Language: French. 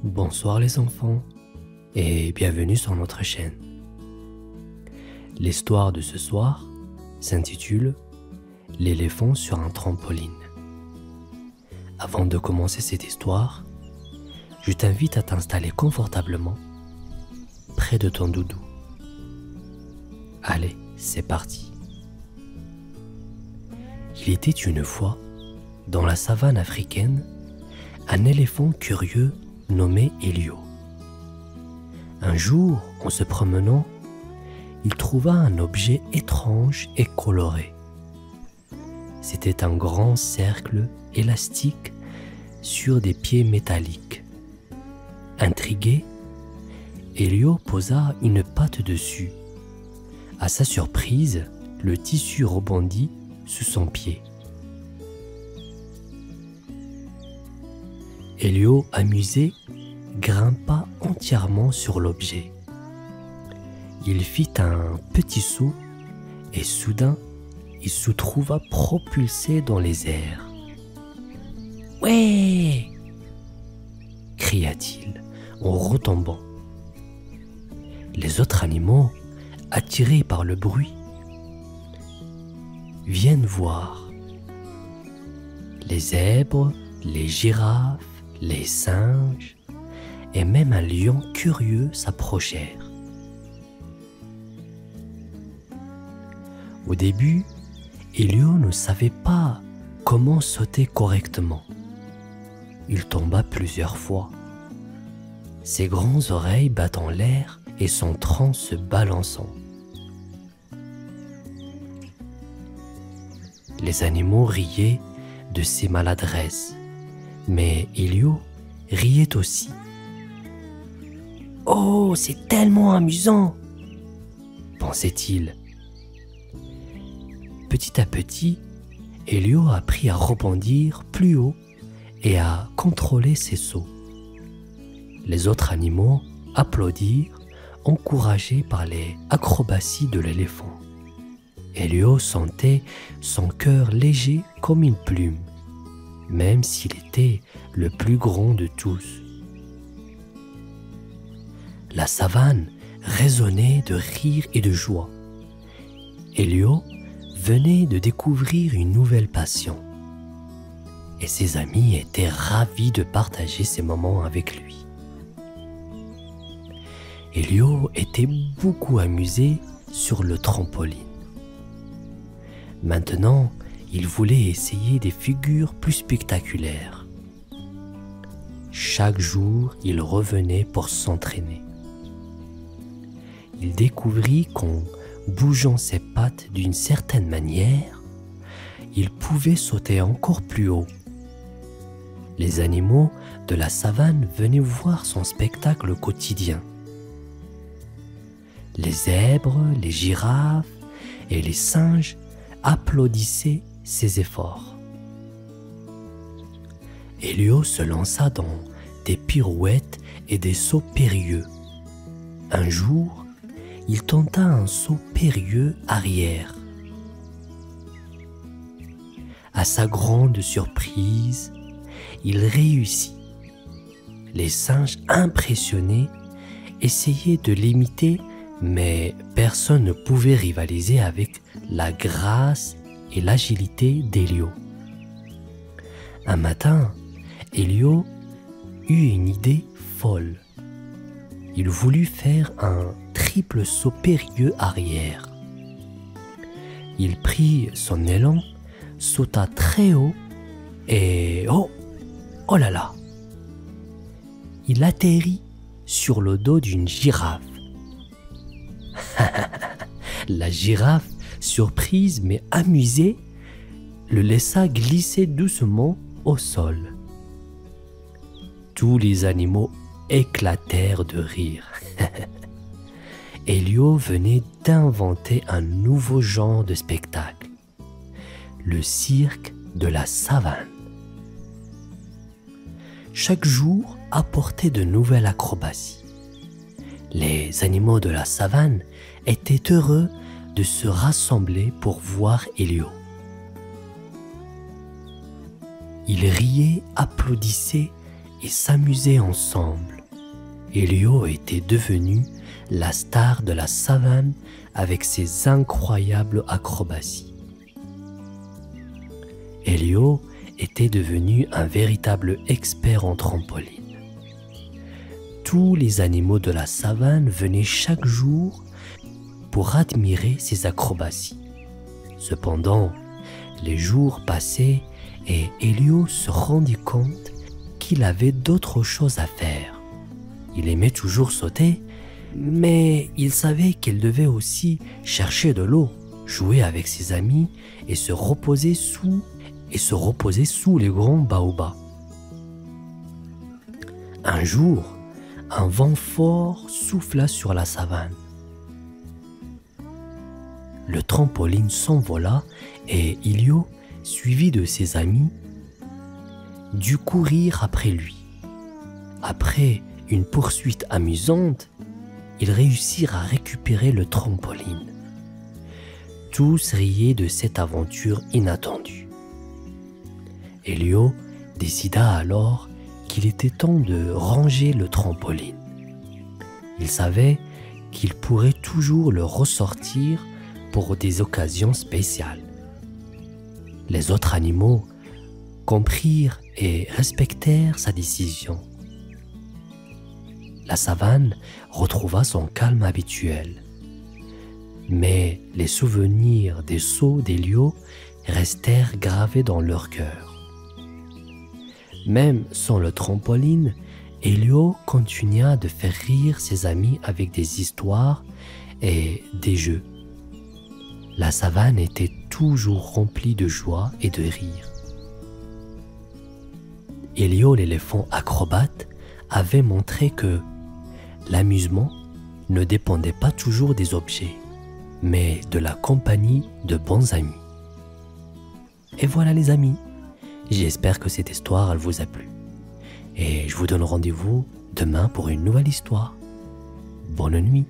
Bonsoir les enfants et bienvenue sur notre chaîne. L'histoire de ce soir s'intitule L'éléphant sur un trampoline. Avant de commencer cette histoire, je t'invite à t'installer confortablement près de ton doudou. Allez, c'est parti. Il était une fois, dans la savane africaine, un éléphant curieux nommé Elio. Un jour, en se promenant, il trouva un objet étrange et coloré. C'était un grand cercle élastique sur des pieds métalliques. Intrigué, Elio posa une patte dessus. À sa surprise, le tissu rebondit sous son pied. Elio, amusé, grimpa entièrement sur l'objet. Il fit un petit saut et soudain, il se trouva propulsé dans les airs. « Ouais !» cria-t-il en retombant. Les autres animaux, attirés par le bruit, viennent voir. Les zèbres, les girafes, les singes et même un lion curieux s'approchèrent. Au début, Elio ne savait pas comment sauter correctement. Il tomba plusieurs fois, ses grandes oreilles battant l'air et son tronc se balançant. Les animaux riaient de ses maladresses, mais Elio riait aussi. « Oh, c'est tellement amusant !» pensait-il. Petit à petit, Elio apprit à rebondir plus haut et à contrôler ses sauts. Les autres animaux applaudirent, encouragés par les acrobaties de l'éléphant. Elio sentait son cœur léger comme une plume, même s'il était le plus grand de tous. La savane résonnait de rire et de joie. Elio venait de découvrir une nouvelle passion, et ses amis étaient ravis de partager ces moments avec lui. Elio était beaucoup amusé sur le trampoline. Maintenant, il voulait essayer des figures plus spectaculaires. Chaque jour, il revenait pour s'entraîner. Il découvrit qu'en bougeant ses pattes d'une certaine manière, il pouvait sauter encore plus haut. Les animaux de la savane venaient voir son spectacle quotidien. Les zèbres, les girafes et les singes applaudissaient ses efforts. Elio se lança dans des pirouettes et des sauts périlleux. Un jour, il tenta un saut périlleux arrière. À sa grande surprise, il réussit. Les singes impressionnés essayaient de l'imiter, mais personne ne pouvait rivaliser avec la grâce et l'agilité d'Elio. Un matin, Elio eut une idée folle. Il voulut faire un triple saut périlleux arrière. Il prit son élan, sauta très haut et oh là là! Il atterrit sur le dos d'une girafe. La girafe, surprise mais amusée, le laissa glisser doucement au sol. Tous les animaux éclatèrent de rire. Elio venait d'inventer un nouveau genre de spectacle, le cirque de la savane. Chaque jour apportait de nouvelles acrobaties. Les animaux de la savane étaient heureux de se rassembler pour voir Elio. Ils riaient, applaudissaient et s'amusaient ensemble. Elio était devenu la star de la savane avec ses incroyables acrobaties. Elio était devenu un véritable expert en trampoline. Tous les animaux de la savane venaient chaque jour pour admirer ses acrobaties. Cependant, les jours passaient et Elio se rendit compte qu'il avait d'autres choses à faire. Il aimait toujours sauter, mais il savait qu'il devait aussi chercher de l'eau, jouer avec ses amis et se reposer sous les grands baobabs. Un jour, un vent fort souffla sur la savane. Le trampoline s'envola et Elio, suivi de ses amis, dut courir après lui. Après une poursuite amusante, ils réussirent à récupérer le trampoline. Tous riaient de cette aventure inattendue. Elio décida alors qu'il était temps de ranger le trampoline. Il savait qu'il pourrait toujours le ressortir pour des occasions spéciales. Les autres animaux comprirent et respectèrent sa décision. La savane retrouva son calme habituel. Mais les souvenirs des sauts d'Elio restèrent gravés dans leur cœur. Même sans le trampoline, Elio continua de faire rire ses amis avec des histoires et des jeux. La savane était toujours remplie de joie et de rire. Elio l'éléphant acrobate avait montré que l'amusement ne dépendait pas toujours des objets, mais de la compagnie de bons amis. Et voilà les amis, j'espère que cette histoire elle vous a plu. Et je vous donne rendez-vous demain pour une nouvelle histoire. Bonne nuit.